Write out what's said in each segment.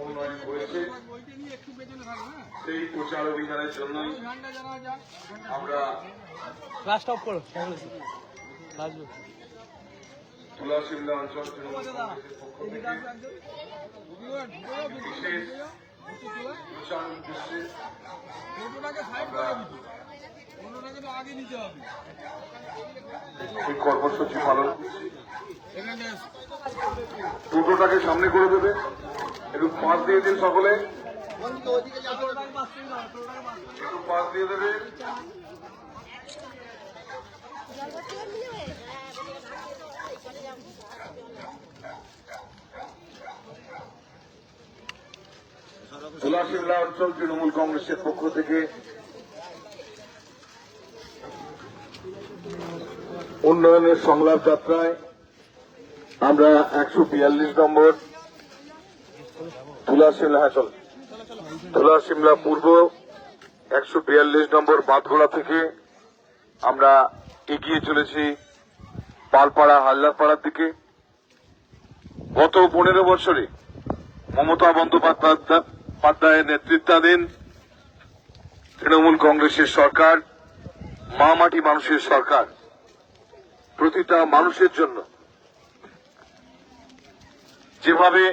উন্নয়ন করেছে সেই প্রচার অভিযানের জন্যই আমরা তুলাশিমলা অঞ্চল তৃণমূল কংগ্রেসের পক্ষ থেকে বিশেষ প্রচার উদ্দেশ্যে এই কর্মসূচি পালন করছি। টোটোটাকে সামনে করে দেবে, একটু পাশ দিয়ে দিন সকলে, একটু পাশ দিয়ে দেবে। তুলাশিমলা অঞ্চল তৃণমূল কংগ্রেসের পক্ষ থেকে উন্নয়নের সংলাপ যাত্রায় আমরা 142 নম্বর তুলাশিমলা পূর্ব 142 নম্বর বাঁধগোড়া থেকে আমরা এগিয়ে চলেছি পালপাড়া হালদারপাড়ার দিকে। গত 15 বছরে মমতা বন্দ্যোপাধ্যায়ের নেতৃত্বাধীন তৃণমূল কংগ্রেসের সরকার, মা মাটি মানুষের সরকার, প্রতিটা মানুষের জন্য যেভাবে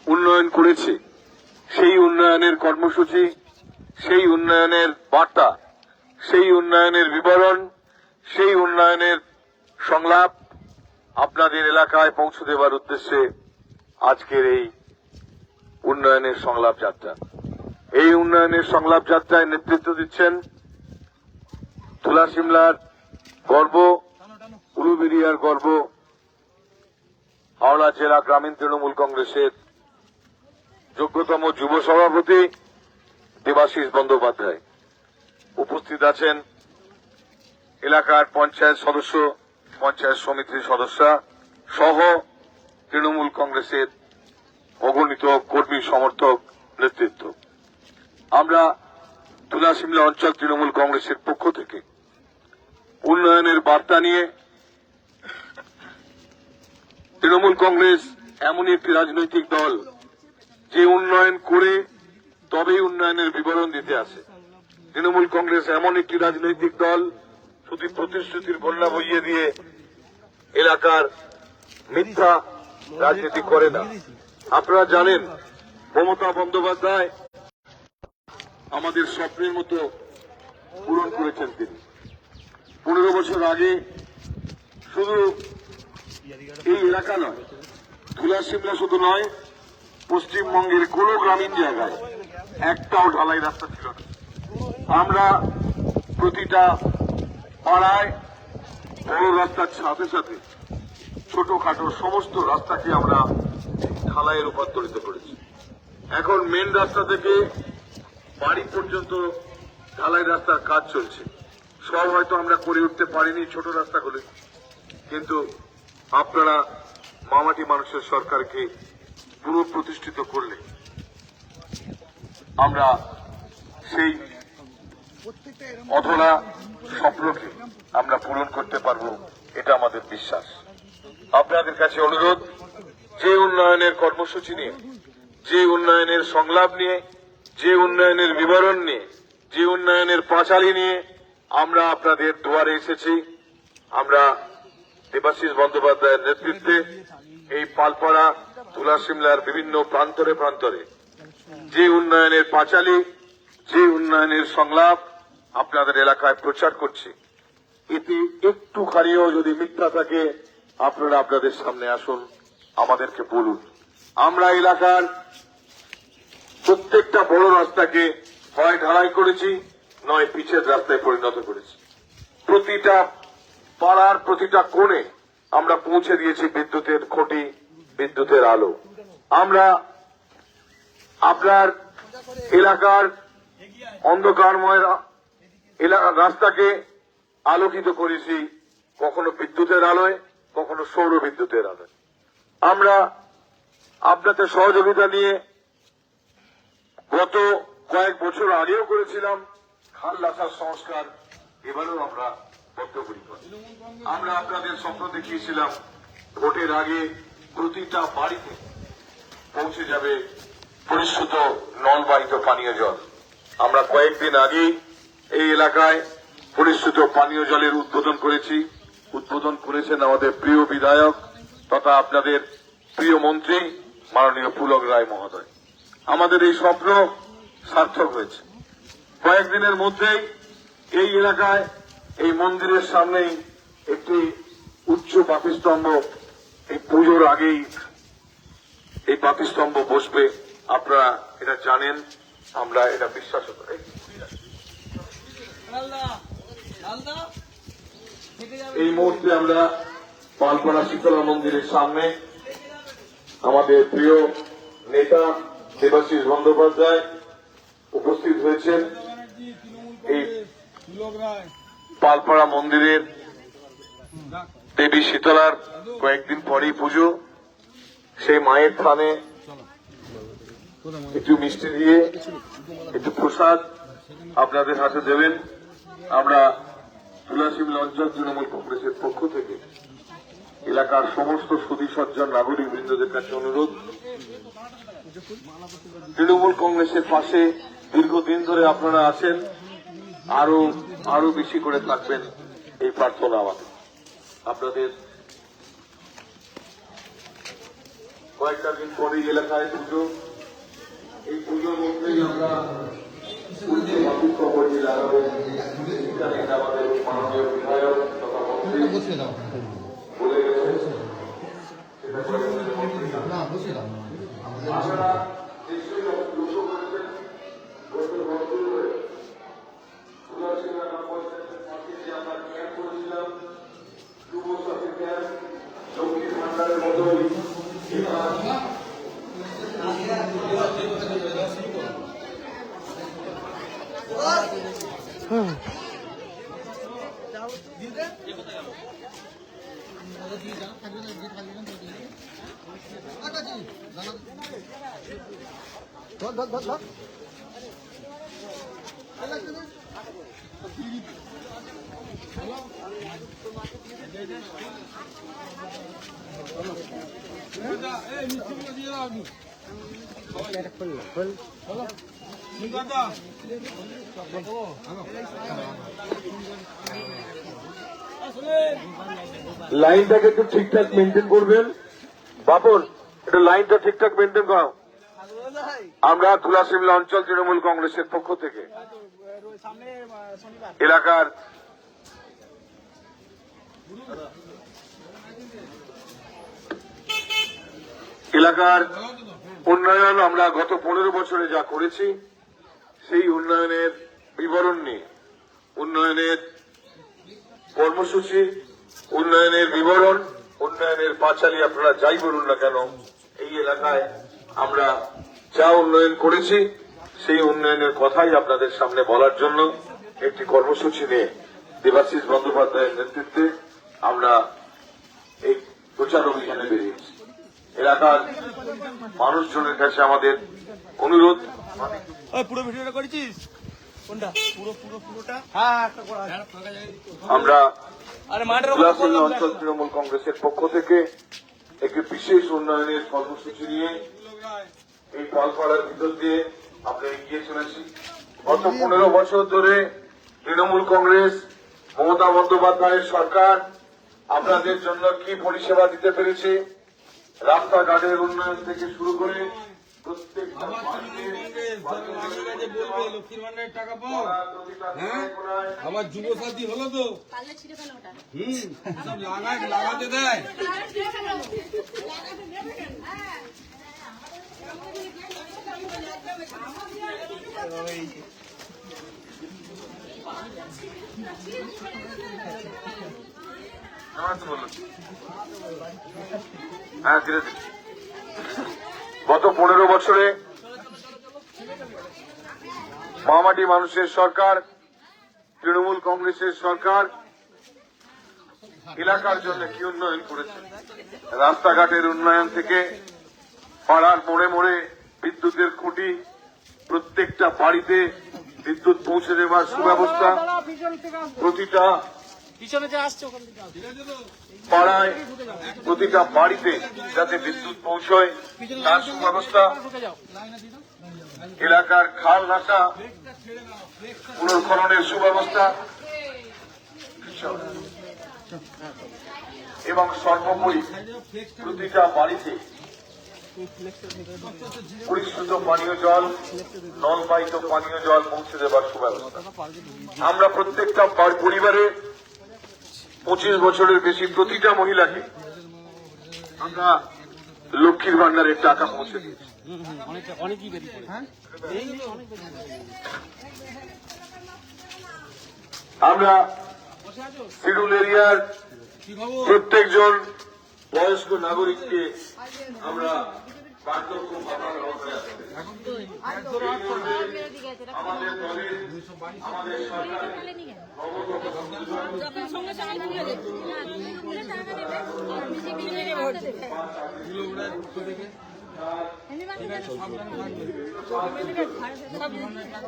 উন্নয়ন করেছে, সেই উন্নয়নের কর্মসূচি, সেই উন্নয়নের বার্তা, সেই উন্নয়নের বিবরণ, সেই উন্নয়নের সংলাপ আপনাদের এলাকায় পৌঁছে দেওয়ার উদ্দেশ্যে আজকের এই উন্নয়নের সংলাপ যাত্রা। এই উন্নয়নের সংলাপ যাত্রায় নেতৃত্ব দিচ্ছেন তুলাশিমলার গর্ব, উলুবেড়িয়ার গর্ব, হাওড়া জেলা গ্রামীণ তৃণমূল কংগ্রেসের যোগ্যতম যুব সভাপতি দেবাশিস বন্দ্যোপাধ্যায়। উপস্থিত আছেন এলাকার পঞ্চায়েত সদস্য, পঞ্চায়েত সমিতির সদস্যরা সহ তৃণমূল কংগ্রেসের অগণিত কর্মী সমর্থক নেতৃত্ব। আমরা তুলাশিমলা অঞ্চল তৃণমূল কংগ্রেসের পক্ষ থেকে উন্নয়নের বার্তা নিয়ে, তৃণমূল কংগ্রেস এমনই একটি রাজনৈতিক দল যে উন্নয়ন করে তবেই উন্নয়নের বিবরণ দিতে আসে। তৃণমূল কংগ্রেস এমন একটি রাজনৈতিক দল শুধু প্রতিশ্রুতির বন্যা বইয়ে দিয়ে এলাকার মিথ্যা রাজনীতি করে না। আপনারা জানেন মমতা বন্দ্যোপাধ্যায় আমাদের স্বপ্নের মতো পূরণ করেছেন। তিনি 15 বছর আগে শুধু এই এলাকা নয়, তুলাশিমলা শুধু নয়, পশ্চিমবঙ্গের কোন গ্রামীণ জায়গায় একটাও ঢালাই রাস্তা ছিল না। আমরা প্রতিটা পাড়ায় বড় রাস্তার সাথে সাথে ছোটখাটো সমস্ত রাস্তাকে আমরা ঢালাইয়ে রূপান্তরিত করেছি। এখন মেন রাস্তা থেকে বাড়ি পর্যন্ত ঢালাই রাস্তার কাজ চলছে। সব হয়তো আমরা করে উঠতে পারিনি ছোট রাস্তাগুলি, কিন্তু আপনারা মামাটি মানুষের সরকারকে পুরো প্রতিষ্ঠিত করলে আমরা সেই অধরা স্বপ্নকে আমরা পূরণ করতে পারব, এটা আমাদের বিশ্বাস। আপনাদের কাছে অনুরোধ, যে উন্নয়নের কর্মসূচি নিয়ে, যে উন্নয়নের সংলাপ নিয়ে, যে উন্নয়নের বিবরণ নিয়ে, যে উন্নয়নের পাঁচালী নিয়ে আমরা আপনাদের দুয়ারে এসেছি, আমরা দেবাশিস বন্দ্যোপাধ্যায়ের নেতৃত্বে এই পালপাড়া তুলাশিমলার বিভিন্ন প্রান্তরে প্রান্তরে যে উন্নয়নের পাঁচালী, যে উন্নয়নের সংলাপ আপনাদের এলাকায় প্রচার করছি, এতে একটুখানিও যদি মিথ্যা থাকে আপনারা আপনাদের সামনে আসুন, আমাদেরকে বলুন। আমরা এলাকার প্রত্যেকটা বড় রাস্তাকে হয় ঢালাই করেছি, নয় পিচের রাস্তায় পরিণত করেছি। প্রতিটা পাড়ার প্রতিটা কোণে আমরা পৌঁছে দিয়েছি বিদ্যুতের খুঁটি, বিদ্যুতের আলো। আমরা আপনার এলাকার অন্ধকারময় রাস্তাকে আলোকিত করেছি, কখনো বিদ্যুতের আলোয়, কখনো সৌর বিদ্যুতের আলোয়। আমরা আপনাদের সহযোগিতা নিয়ে গত কয়েক বছর আগেও করেছিলাম খাল রাস্তার সংস্কার, এবারেও আমরা বদ্ধপরিকর। আমরা আপনাদের স্বপ্ন দেখিয়েছিলাম ভোটের আগে প্রতিটা বাড়িতে পৌঁছে যাবে পরিশুদ্ধ নলবাহিত পানীয় জল। আমরা কয়েকদিন আগেই এই এলাকায় পরিশুদ্ধ পানীয় জলের উদ্বোধন করেছি। উদ্বোধন করেছেন আমাদের প্রিয় বিধায়ক তথা আপনাদের প্রিয় মন্ত্রী মাননীয় পুলক রায় মহোদয়। আমাদের এই স্বপ্ন সার্থক হয়েছে। কয়েকদিনের মধ্যেই এই এলাকায় এই মন্দিরের সামনেই একটি উচ্চ পাতিস্তম্ভ, এই পুজোর আগেই এই পাতিস্তম্ভ বসবে। আপনারা এটা জানেন, আমরা এটা বিশ্বাস করি। এই মুহূর্তে আমরা পালপাড়া শীতলা মন্দিরের সামনে আমাদের প্রিয় নেতা দেবাশিস বন্দ্যোপাধ্যায় উপস্থিত হয়েছেন। এই পালপাড়া মন্দিরের দেবী শীতলার কয়েকদিন পরেই পুজো। সেই মায়ের থানে একটু মিষ্টি দিয়ে একটু প্রসাদ আপনাদের হাতে দেবেন। আমরা তুলাসিমলা অঞ্চল তৃণমূল কংগ্রেসের পক্ষ থেকে এলাকার সমস্ত সুধী সজ্জন নাগরিক বৃন্দদের কাছে অনুরোধ, তৃণমূল কংগ্রেসের পাশে দীর্ঘদিন ধরে আপনারা আছেন, আরো বেশি করে থাকবেন এই প্রার্থনা আমাদের। আপনাদের কয়েকটা দিন পরেই এলাকায় পুজো। এই পুজোর মধ্যেই আমরা লাগাবো। আমাদের মাননীয় বিধায়ক তথা মন্ত্রী বলে গেছেন আপনারা নিশ্চয়ই লক্ষ্য করেছেন গত বছর তুলাসিমলা নববর্ষের পাশে যে আমরা ক্যাম্প করেছিলাম, যুব সাথী ক্যাম্প, লক্ষ্মীর ভান্ডারের মতোই লাইনটাকে একটু ঠিকঠাক মেনটেন করবেন। বাপন, একটু লাইনটা ঠিকঠাক মেনটেন করো। আমরা তুলাসিমলা অঞ্চল তৃণমূল কংগ্রেসের পক্ষ থেকে এলাকার উন্নয়ন আমরা গত 15 বছরে যা করেছি সেই উন্নয়নের বিবরণ নিয়ে, উন্নয়নের কর্মসূচি, উন্নয়নের বিবরণ, উন্নয়নের পাঁচালী আপনারা যাই বলুন না কেন, এই এলাকায় আমরা যা উন্নয়ন করেছি সেই উন্নয়নের কথাই আপনাদের সামনে বলার জন্য একটি কর্মসূচি নিয়ে দেবাশিস বন্দ্যোপাধ্যায়ের নেতৃত্বে আমরা এই প্রচার অভিযানে বেরিয়েছি। এলাকার মানুষজনের কাছে আমাদের অনুরোধ, পুরো ভিডিওটা করেছিস কোনটা? পুরোটা আমরা তুলাসিমলা অঞ্চল তৃণমূল কংগ্রেসের পক্ষ থেকে একটি বিশেষ উন্নয়নের কর্মসূচি নিয়ে এই পালপাড়ার ভিতর দিয়ে আমরা এগিয়ে চলেছি। গত 15 বছর ধরে তৃণমূল কংগ্রেস, মমতা বন্দ্যোপাধ্যায়ের সরকার আপনাদের জন্য কি পরিষেবা দিতে পেরেছে, রাস্তাঘাটের উন্নয়ন থেকে শুরু করে প্রত্যেকটা লক্ষ্মীর ভান্ডারের টাকা পাও। হ্যাঁ, আবার যুব সাথী হলো তো সব লাগাতে দেয়। হ্যাঁ, ধীরে ধীরে। গত 15 বছরে মামাটি মানুষের সরকার, তৃণমূল কংগ্রেসের সরকার এলাকার জন্য কি উন্নয়ন করেছে, রাস্তাঘাটের উন্নয়ন থেকে পাড়ার মোড়ে মোড়ে বিদ্যুতের খুঁটি, প্রত্যেকটা বাড়িতে বিদ্যুৎ পৌঁছে দেওয়ার সুব্যবস্থা, প্রতিটা পিছনে যে আসছে ওখান থেকে আসছে। পাড়ায় প্রতিটা বাড়িতে যাতে বিদ্যুৎ পৌঁছয় তার সুব্যবস্থা, ঢুকে যাও। এলাকার খাল রাস্তা পুনর্খননের সুব্যবস্থা এবং সর্বোপরি প্রতিটা বাড়িতে পরিশুদ্ধ পানীয় জল, নলবাহিত পানীয় জল পৌঁছে দেবার সুব্যবস্থা। আমরা প্রত্যেকটা পরিবারে 25 বছরের বেশি প্রতিটা মহিলাকে আমরা লক্ষ্মীর ভান্ডারের টাকা পৌঁছে দিয়েছি। অনেকই বেরিয়ে পড়ে। আমরা শিডিউল এরিয়ার প্রত্যেকজন বয়স্ক নাগরিককে আমরা বার্ধক্য ভাতার আওতায় আনতে চাই। আমাদের দলের আমাদের সরকারের যখন সঙ্গে সঙ্গে তুলে দেবে না তুলে টাকা দেবে বিজেপি নিয়ে ভোট দেবে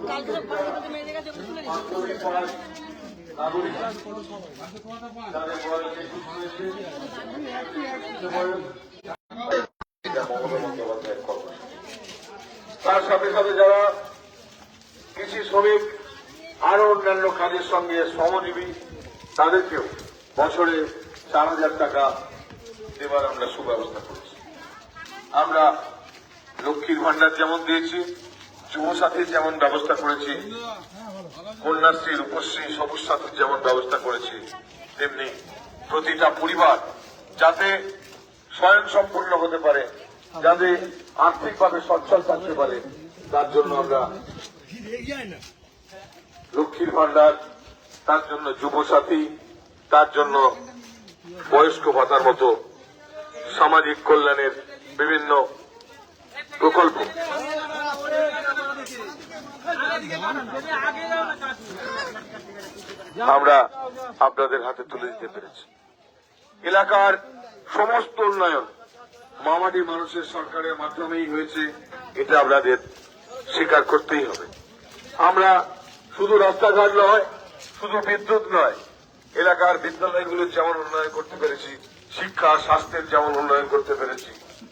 কালকে মেরে দেখা যখন তুলে নাগরিক যাদের বয়স 21 হয়েছে, এটা মমতা বন্দ্যোপাধ্যায়ের কর্মসূচি। তার সাথে সাথে যারা কৃষি শ্রমিক আরো অন্যান্য কাজের সঙ্গে শ্রমজীবী তাদেরকেও বছরে 4,000 টাকা দেবার আমরা সুব্যবস্থা করেছি। আমরা লক্ষ্মীর ভান্ডার যেমন দিয়েছি, যুবসাথীর যেমন ব্যবস্থা করেছি, কন্যাশ্রী, রূপশ্রী, সবুজ সাথীর যেমন ব্যবস্থা করেছি, তেমনি প্রতিটা পরিবার যাতে স্বয়ংসম্পূর্ণ হতে পারে, যাতে আর্থিকভাবে সচ্ছল থাকতে পারে, তার জন্য আমরা লক্ষ্মীর ভান্ডার, তার জন্য যুবসাথী, তার জন্য বয়স্ক ভাতার মতো সামাজিক কল্যাণের বিভিন্ন প্রকল্প আমরা আপনাদের হাতে তুলে দিতে পেরেছি। এলাকার সমস্ত উন্নয়ন মামাটি মানুষের সরকারের মাধ্যমেই হয়েছে, এটা আপনাদের স্বীকার করতেই হবে। আমরা শুধু রাস্তাঘাট নয়, শুধু বিদ্যুৎ নয়, এলাকার বিদ্যালয়গুলোর যেমন উন্নয়ন করতে পেরেছি, শিক্ষা স্বাস্থ্যের যেমন উন্নয়ন করতে পেরেছি,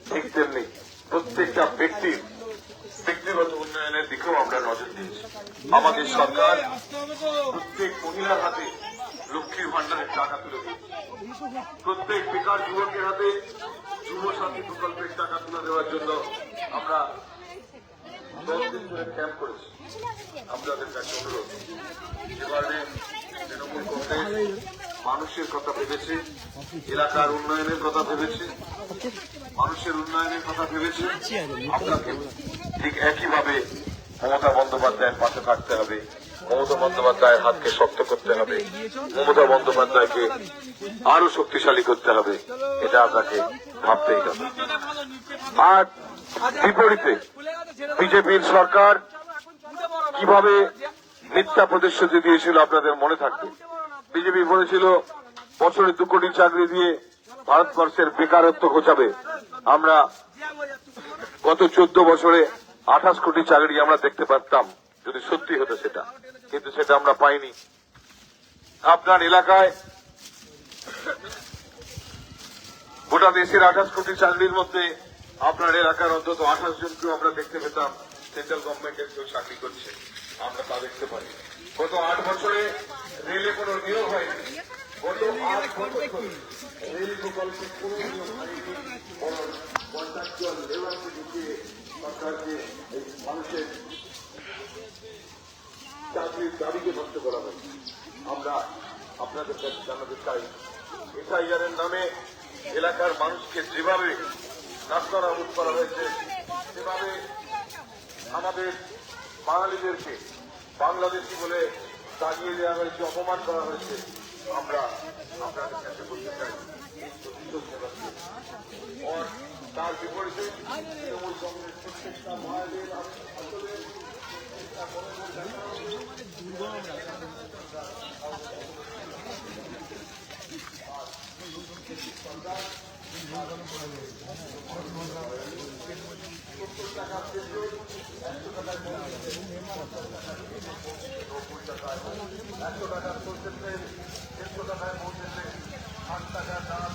ঠিক তেমনি প্রত্যেকটা ব্যক্তির ব্যক্তিগত উন্নয়নের দিকেও আমরা নজর দিয়েছি। আমাদের সরকার প্রত্যেক মহিলার হাতে লক্ষ্মীর ভান্ডারের টাকা তুলে দিয়েছে, প্রত্যেক বেকার যুবকের হাতে যুবসাথী প্রকল্পের টাকা তুলে দেওয়ার জন্য আমরা 10 দিন ধরে ক্যাম্প করেছি। আপনাদের কাছে অনুরোধ, এবারে তৃণমূল কংগ্রেস মানুষের কথা ভেবেছে, এলাকার উন্নয়নের কথা ভেবেছে, মানুষের উন্নয়নের কথা ভেবেছে। আপনাকে ঠিক একইভাবে মমতা বন্দ্যোপাধ্যায়ের পাশে থাকতে হবে, মমতা বন্দ্যোপাধ্যায়ের হাতকে শক্ত করতে হবে, মমতা বন্দ্যোপাধ্যায়কে আরো শক্তিশালী করতে হবে, এটা আপনাকে ভাবতেই হবে। আর বিপরীতে বিজেপির সরকার কিভাবে মিথ্যা প্রতিশ্রুতি দিয়েছিল আপনাদের মনে থাকবে। বিজেপি বলেছিল বছরে 2 কোটি চাকরি দিয়ে ভারতবর্ষের বেকারত্ব ঘোচাবে। আমরা গত 14 বছরে 28 কোটি চাকরি আমরা দেখতে পারতাম যদি সত্যি হতো সেটা, কিন্তু সেটা আমরা পাইনি। আপনার এলাকায় গোটা দেশের 28 কোটি চাকরির মধ্যে আপনার এলাকার অন্তত 28 জনকেও আমরা দেখতে পেতাম সেন্ট্রাল গভর্নমেন্টের কেউ চাকরি করছে, আমরা তা দেখতে পাই। গত 8 বছরে রেলে কোনো নিয়োগ হয়নি, গত 8 বছর রেল প্রকল্পে কোনো নিয়োগ হয়নি, বরং কন্ট্রাকচুয়াল লেবারকে ঢুকিয়ে সরকারকে এই মানুষের চাকরির দাবিকে নষ্ট করা হয়েছে। আমরা আপনাদের কাছে জানাতে চাই, এসআইআর এর নামে এলাকার মানুষকে যেভাবে নাস্তানাবুদ করা হয়েছে, যেভাবে আমাদের বাঙালিদেরকে বাংলাদেশি বলে দাগিয়ে দেওয়া হয়েছে, অপমান করা হয়েছে, আমরা আপনাদের কাছে বলতে চাই তার বিপরীতে তৃণমূল কংগ্রেস প্রত্যেকটা মহিলাদের $100 100 টাকায় পৌঁছেছে 8 টাকা দাম